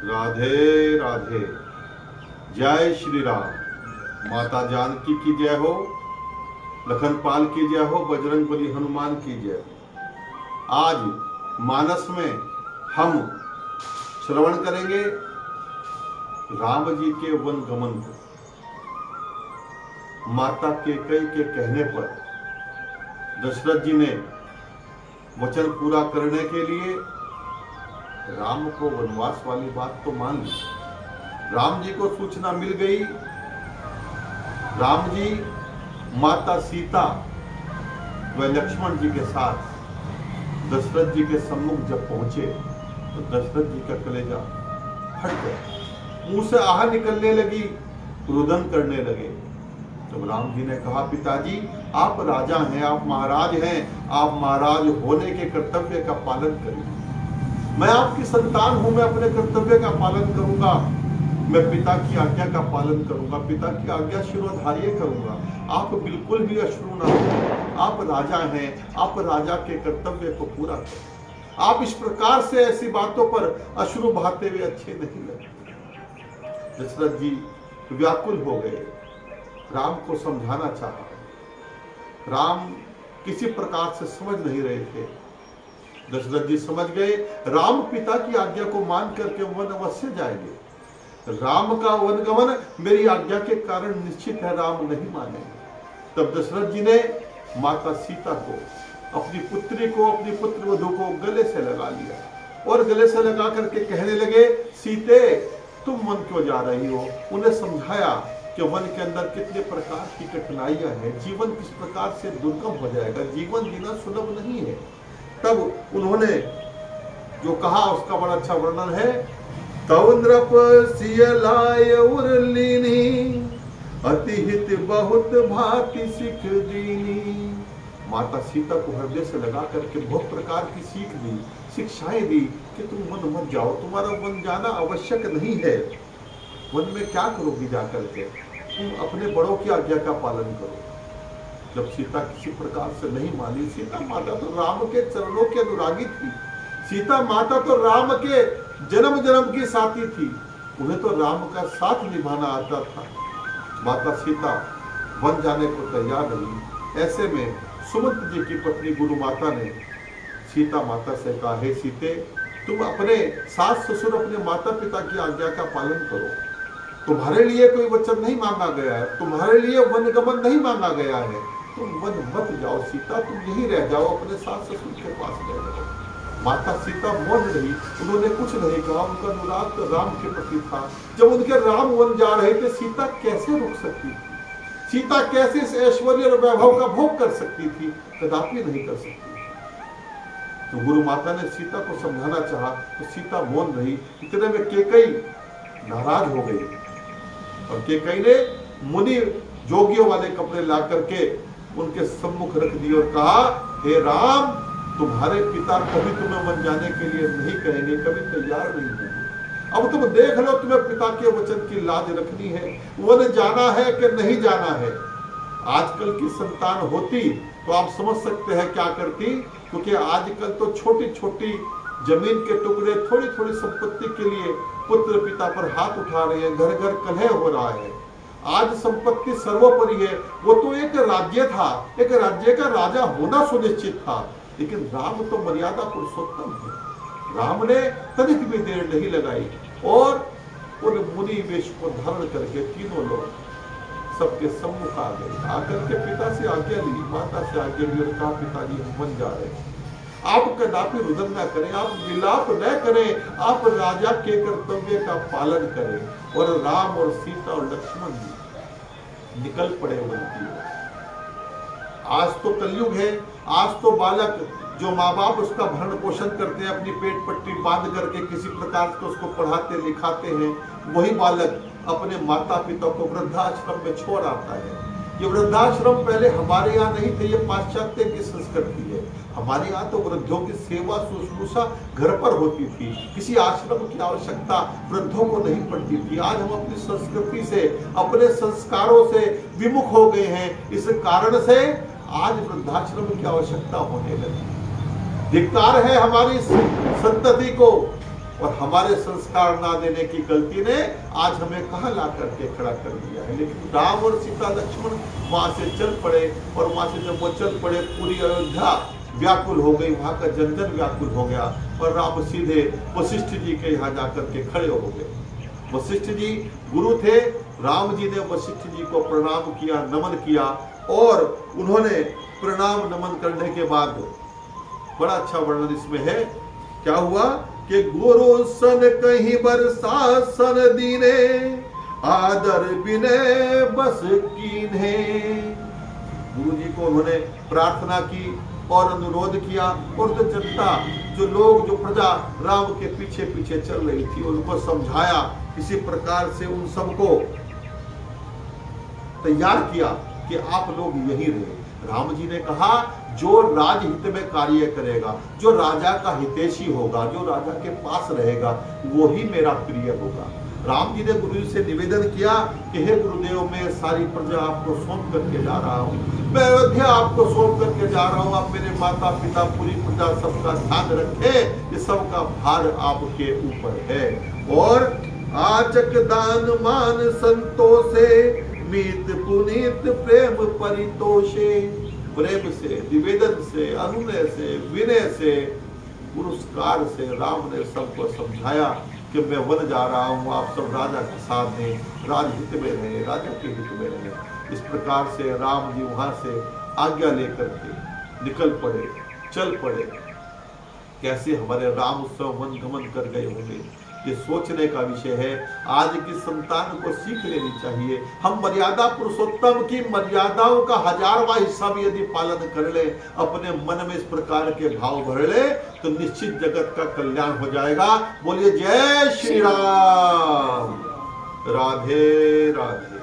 राधे राधे। जय श्री राम। माता जानकी की जय हो, लखनपाल की जय हो, बजरंगबली हनुमान की जय हो। आज मानस में हम श्रवण करेंगे राम जी के वन गमन को। माता कैकेयी के कहने पर दशरथ जी ने वचन पूरा करने के लिए राम को वनवास वाली बात तो मान ली। राम जी को सूचना मिल गई। राम जी माता सीता व लक्ष्मण जी के साथ दशरथ जी के सम्मुख जब पहुंचे तो दशरथ जी का कलेजा फट गया, मुंह से आह निकलने लगी, रुदन करने लगे। तब राम जी ने कहा, पिताजी आप राजा हैं, आप महाराज हैं, आप महाराज होने के कर्तव्य का पालन करिए। मैं आपकी संतान हूं, मैं अपने कर्तव्य का पालन करूंगा, मैं पिता की आज्ञा का पालन करूंगा, पिता की आज्ञा शिरोधार्य करूंगा। आप बिल्कुल भी अश्रु ना हो, आप राजा हैं, आप राजा के कर्तव्य को पूरा करें। आप इस प्रकार से ऐसी बातों पर अश्रु बहाते हुए अच्छे नहीं लगते। दशरथ जी व्याकुल हो गए, राम को समझाना चाहा। राम किसी प्रकार से समझ नहीं रहे थे। दशरथ जी समझ गए, राम पिता की आज्ञा को मान करके वन अवश्य जाएंगे। राम का वनगमन मेरी आज्ञा के कारण निश्चित है, राम नहीं मानेंगे। तब दशरथ जी ने माता सीता को, अपनी पुत्री को, अपनी पुत्र वधू को गले से लगा लिया और गले से लगा करके कहने लगे, सीते तुम वन क्यों जा रही हो। उन्हें समझाया कि वन के अंदर कितने प्रकार की कठिनाइयां हैं, जीवन किस प्रकार से दुर्गम हो जाएगा, जीवन जीना सुलभ नहीं है। तब उन्होंने जो कहा उसका बड़ा अच्छा वर्णन है। तव नृप सिय लाय उरलीनी, अति हित बहुत भांति सिख दीनी। माता सीता को हृदय से लगा करके बहुत प्रकार की सीख दी, शिक्षाएं दी कि तुम वन मत जाओ, तुम्हारा वन जाना आवश्यक नहीं है। वन में क्या करोगी जाकर के, तुम अपने बड़ों की आज्ञा का पालन करो। जब सीता किसी प्रकार से नहीं मानी, सीता माता तो राम के चरणों की अनुरागी थी, सीता माता तो राम के जन्म जन्म की साथी थी, उन्हें तो राम का साथ निभाना आता था। माता सीता वन जाने को तैयार नहीं। ऐसे में सुमंत जी की पत्नी गुरु माता ने सीता माता से कहा, हे सीते तुम अपने सास ससुर, अपने माता पिता की आज्ञा का पालन करो। तुम्हारे लिए कोई वचन नहीं मांगा गया है, तुम्हारे लिए वनगमन नहीं मांगा गया है, तुम वन मत जाओ सीता, तुम यहीं रह जाओ, अपने सास ससुर के पास रह जाओ। माता सीता मौन रही, उन्होंने कुछ नहीं कहा। उनका अनुराग तो राम के प्रति था। जब उनके राम वन जा रहे थे, सीता कैसे रुक सकती थी, सीता कैसे इस ऐश्वर्य और वैभव का भोग कर सकती थी, कदापि नहीं कर सकती। तो गुरु माता ने सीता को समझाना चाहा तो सीता मौन रही। इतने में कैकेयी नाराज हो गई और कैकेयी ने मुनि जोगियों वाले कपड़े ला करके उनके सम्मुख रख दिए और कहा, हे राम तुम्हारे पिता कभी तुम्हें वन जाने के लिए नहीं कहेंगे, कभी तैयार नहीं होंगे। अब तुम देख लो, तुम्हें पिता के वचन की लाज रखनी है, वन जाना है कि नहीं जाना है। आजकल की संतान होती तो आप समझ सकते हैं क्या करती, क्योंकि आजकल तो छोटी छोटी जमीन के टुकड़े, थोड़ी थोड़ी संपत्ति के लिए पुत्र पिता पर हाथ उठा रहे हैं, घर घर कलह हो रहा है। आज संपत्ति सर्वोपरि है। वो तो एक राज्य था, एक राज्य का राजा होना सुनिश्चित था, लेकिन राम तो मर्यादा पुरुषोत्तम है। राम ने तनिक भी देर नहीं लगाई और उन मुनि वेश को धारण करके तीनों लोग सबके सम्मुख आ गए। आकर के पिता से आज्ञा ली, माता से आज्ञा ली और कहा, पिताजी हम वन जा रहे हैं, आप कदापि रुदन न करें, आप विलाप न करें, आप राजा के कर्तव्य का पालन करें। और राम और सीता और लक्ष्मण जी निकल पड़े वन की ओर। आज तो कलयुग है, आज तो बालक जो माँ बाप उसका भरण पोषण करते हैं, अपनी पेट पट्टी बांध करके किसी प्रकार से उसको पढ़ाते लिखाते हैं, वही बालक अपने माता पिता को वृद्धाश्रम में छोड़ आता है। ये वृद्धाश्रम पहले हमारे यहाँ नहीं थे, ये पाश्चात्य की संस्कृति है। हमारे यहाँ तो वृद्धों की सेवा शुश्रूषा घर पर होती थी, किसी आश्रम की आवश्यकता वृद्धों को नहीं पड़ती थी। आज हम अपनी संस्कृति से, अपने संस्कारों से विमुख हो गए हैं। इस कारण से आज वृद्धाश्रम की आवश्यकता होने लगी। धिक्कार है हमारी संतति को और हमारे संस्कार ना देने की गलती ने आज हमें कहाँ ला करके खड़ा कर दिया है। लेकिन राम और सीता लक्ष्मण वहां से चल पड़े, और वहां से जब वो चल पड़े पूरी अयोध्या व्याकुल हो गई, वहां का जन जन व्याकुल हो गया, और राम सीधे वशिष्ठ जी के यहाँ जाकर के खड़े हो गए। वशिष्ठ जी गुरु थे, राम जी ने वशिष्ठ जी को प्रणाम किया, नमन किया, और उन्होंने प्रणाम नमन करने के बाद बड़ा अच्छा वर्णन इसमें है। क्या हुआ कि गुरु सन कहीं बरसासन दीने, आदर विनय बस कीन्हे। गुरु जी को उन्होंने प्रार्थना की और अनुरोध किया, और जो जनता, जो लोग, जो प्रजा राम के पीछे पीछे चल रही थी, उनको समझाया, किसी प्रकार से उन सबको तैयार किया कि आप लोग यहीं रहे। राम जी ने कहा जो राजहित में कार्य करेगा, जो राजा का हितैषी होगा, जो राजा के पास रहेगा, वो ही मेरा प्रिय होगा। राम जी ने गुरु जी से निवेदन किया कि हे गुरुदेव, मैं सारी प्रजा आपको सौंप करके जा रहा हूँ, मैं अयोध्या आपको सौंप करके जा रहा हूँ, आप मेरे माता पिता पूरी प्रजा सबका ध्यान रखे, ये सबका भार आपके ऊपर है। और आचक दान मान संतोषे, मीत पुनीत प्रेम परितोषे। प्रेम से, निवेदन से, अनुनय से, विनय से, पुरस्कार से राम ने सबको समझाया कि मैं वन जा रहा हूँ, आप सब राजा के साथ दें, राजहित में रहे, राजा के हित में रहे। इस प्रकार से राम जी वहां से आज्ञा लेकर के निकल पड़े, चल पड़े। कैसे हमारे राम उस समय वन गमन कर गए होंगे, ये सोचने का विषय है। आज की संतान को सीख लेनी चाहिए। हम मर्यादा पुरुषोत्तम की मर्यादाओं का 1000वां हिस्सा भी यदि पालन कर ले, अपने मन में इस प्रकार के भाव भर ले, तो निश्चित जगत का कल्याण हो जाएगा। बोलिए जय श्री राम। राधे राधे।